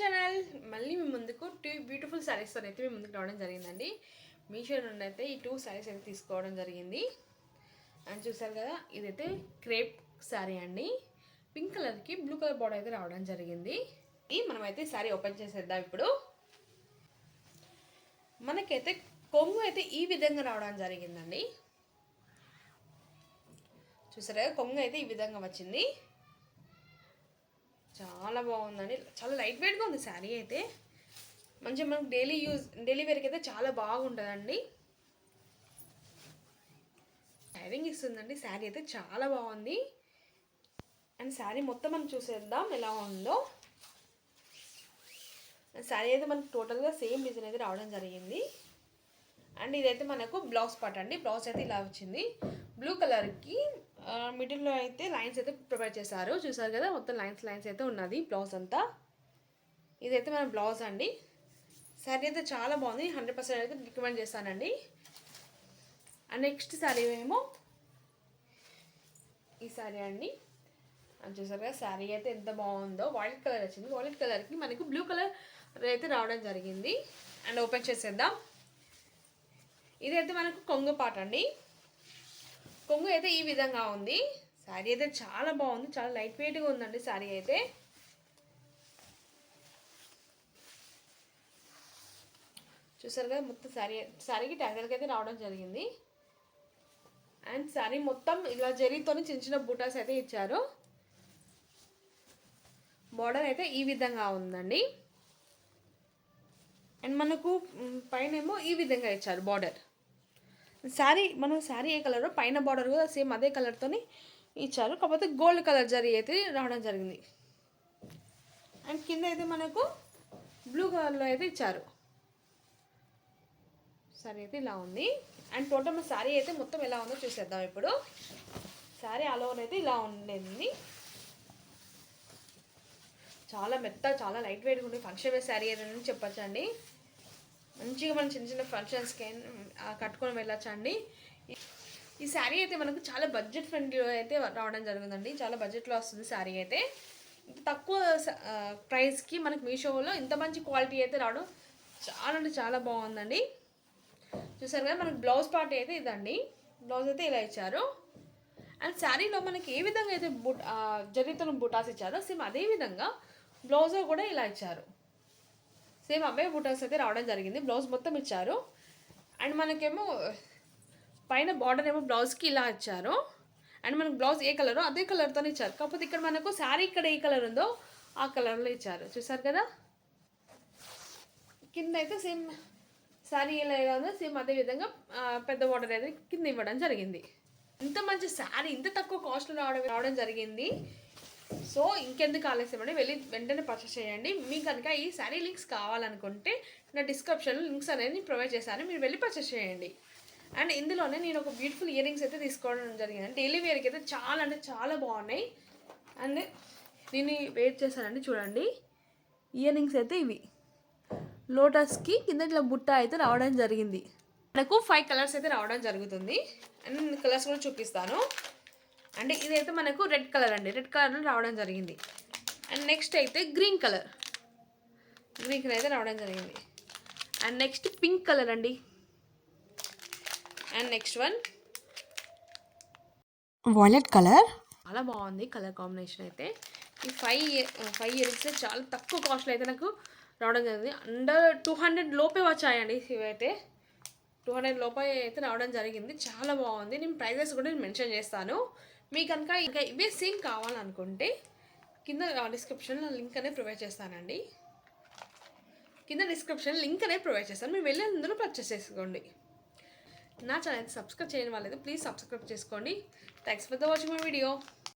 Channel మళ్ళీ మీ ముందుకు 2 beautiful సారీస్తో అయితే మీ ముందుకు రావడం జరిగిందండి. మీషో నుండి అయితే ఈ 2 సారీస్ అయితే తీసుకోవడం జరిగింది. అండ్ చూసారు కదా, ఇదైతే క్రేప్ సారీ అండి. పింక్ కలర్కి బ్లూ కలర్ బార్డర్ అయితే రావడం జరిగింది. మనమైతే సారీ ఓపెన్ చేసేద్దాం. ఇప్పుడు మనకైతే కొంగు అయితే ఈ విధంగా రావడం జరిగిందండి. చూసారా, కొంగు అయితే ఈ విధంగా వచ్చింది. చాలా బాగుందండి, చాలా లైట్ వెయిట్గా ఉంది శారీ అయితే. మంచిగా మనకు డైలీ వేర్కి అయితే చాలా బాగుంటుందండి. షైనింగ్ ఇస్తుందండి శారీ అయితే, చాలా బాగుంది. అండ్ శారీ మొత్తం మనం చూసేద్దాం ఎలా ఉందో. శారీ అయితే మనకు టోటల్గా సేమ్ డిజైన్ అయితే రావడం జరిగింది. అండ్ ఇదైతే మనకు బ్లౌజ్ పార్ట్ అండి. బ్లౌజ్ అయితే ఇలా వచ్చింది. బ్లూ కలర్కి మిడిల్లో అయితే లైన్స్ అయితే ప్రొవైడ్ చేశారు. చూసారు కదా, మొత్తం లైన్స్ అయితే ఉన్నది బ్లౌజ్ అంతా. ఇదైతే మన బ్లౌజ్ అండి. శారీ అయితే చాలా బాగుంది, 100% అయితే రికమెండ్ చేస్తానండి. అండ్ నెక్స్ట్ శారీ ఏమో ఈ శారీ అండి. చూసారు కదా, శారీ అయితే ఎంత బాగుందో. వైలెట్ కలర్ వచ్చింది. వైలెట్ కలర్కి మనకు బ్లూ కలర్ అయితే రావడం జరిగింది. అండ్ ఓపెన్ చేసేద్దాం. ఇదైతే మనకు కొంగు పాట అండి. కొంగు అయితే ఈ విధంగా ఉంది. శారీ అయితే చాలా బాగుంది, చాలా లైట్ వెయిట్గా ఉందండి శారీ అయితే. చూసారు కదా, మొత్తం శారీకి ట్యాగర్కి అయితే రావడం జరిగింది. అండ్ శారీ మొత్తం ఇలా జరీతో చిన్న చిన్న బూటాస్ అయితే ఇచ్చారు. బార్డర్ అయితే ఈ విధంగా ఉందండి. అండ్ మనకు పైన ఏమో ఈ విధంగా ఇచ్చారు బార్డర్. శారీ ఏ కలర్, పైన బార్డర్ కూడా సేమ్ అదే కలర్తో ఇచ్చారు. కాకపోతే గోల్డ్ కలర్ జరీ అయితే రావడం జరిగింది. అండ్ కింద అయితే మనకు బ్లూ కలర్లో అయితే ఇచ్చారు. శారీ అయితే ఇలా ఉంది. అండ్ టోటల్ శారీ అయితే మొత్తం ఎలా ఉందో చూసేద్దాం ఇప్పుడు. శారీ ఆల్ ఓవర్ అయితే ఇలా ఉండేది. చాలా మెత్త, చాలా లైట్ వెయిట్గా ఉండే ఫంక్షన్ వేర్ శారీ ఏదని చెప్పచ్చు అండి. మంచిగా మనం చిన్న చిన్న ఫంక్షన్స్కి కట్టుకొని వెళ్ళచ్చు అండి. ఈ శారీ అయితే మనకు చాలా బడ్జెట్ ఫ్రెండ్లీలో అయితే రావడం జరుగుతుందండి. చాలా బడ్జెట్లో వస్తుంది శారీ అయితే. తక్కువ ప్రైస్కి మనకు మీషోలో ఇంత మంచి క్వాలిటీ అయితే రావడం చాలా అంటే చాలా బాగుందండి. చూసారు కదా, మనకు బ్లౌజ్ పార్ట్ అయితే ఇదండి. బ్లౌజ్ అయితే ఇలా ఇచ్చారు. అండ్ శారీలో మనకి ఏ విధంగా అయితే జరీతో బుటాస్ ఇచ్చారో సేమ్ అదే విధంగా బ్లౌజ్ కూడా ఇలా ఇచ్చారు. సేమ్ అవే బుటాస్ అయితే రావడం జరిగింది. బ్లౌజ్ మొత్తం ఇచ్చారు. అండ్ మనకేమో పైన బార్డర్ ఏమో బ్లౌజ్కి ఇలా ఇచ్చారు. అండ్ మనకు బ్లౌజ్ ఏ కలరో అదే కలర్తో ఇచ్చారు. కాకపోతే ఇక్కడ మనకు శారీ ఇక్కడ ఏ కలర్ ఉందో ఆ కలర్లో ఇచ్చారు. చూసారు కదా, కింద అయితే సేమ్ శారీ ఎలా ఉందో సేమ్ అదే విధంగా పెద్ద బార్డర్ అయితే కింద ఇవ్వడం జరిగింది. ఇంత మంచి శారీ ఇంత తక్కువ కాస్ట్లో రావడం జరిగింది. సో ఇంకెందుకు ఆలస్యం అండి, వెళ్ళి వెంటనే పర్చేస్ చేయండి. మీకు కనుక ఈ శారీ లింక్స్ కావాలనుకుంటే నా డిస్క్రిప్షన్లో లింక్స్ అనేది ప్రొవైడ్ చేశాను, మీరు వెళ్ళి పర్చేస్ చేయండి. అండ్ ఇందులోనే నేను ఒక బ్యూటిఫుల్ ఇయర్ రింగ్స్ అయితే తీసుకోవడం జరిగింది. డైలీ వేర్కి అయితే చాలా అంటే చాలా బాగున్నాయి. అండ్ నేను వెయిట్ చేశానండి. చూడండి, ఇయర్ రింగ్స్ అయితే ఇవి లోటస్కి కింద ఇట్లా బుట్ట అయితే రావడం జరిగింది. మనకు 5 కలర్స్ అయితే రావడం జరుగుతుంది. అండ్ నేను కలర్స్ కూడా చూపిస్తాను. అంటే ఇదైతే మనకు రెడ్ కలర్ అండి. రెడ్ కలర్లో రావడం జరిగింది. అండ్ నెక్స్ట్ అయితే గ్రీన్ కలర్ అయితే రావడం జరిగింది. అండ్ నెక్స్ట్ పింక్ కలర్ అండి. And next one violet colour. చాలా బాగుంది కలర్ కాంబినేషన్ అయితే. ఈ 5 ఇయర్స్ చాలా తక్కువ కాస్ట్లో అయితే నాకు రావడం జరిగింది. అండర్ 200 లోపే వచ్చాయండి. ఇవైతే 200 లోపే అయితే రావడం జరిగింది. చాలా బాగుంది. నేను ప్రైజెస్ కూడా మెన్షన్ చేస్తాను. మీకు కనుక ఇంకా ఇవే సేమ్ కావాలనుకుంటే కింద డిస్క్రిప్షన్లో లింక్ అనేది ప్రొవైడ్ చేస్తానండి. మీరు వెళ్ళి అందులో పర్చేస్ చేసుకోండి. నా ఛానల్ సబ్స్క్రైబ్ చేయని వాళ్ళైతే ప్లీజ్ సబ్స్క్రైబ్ చేసుకోండి. Thanks for the watching my video.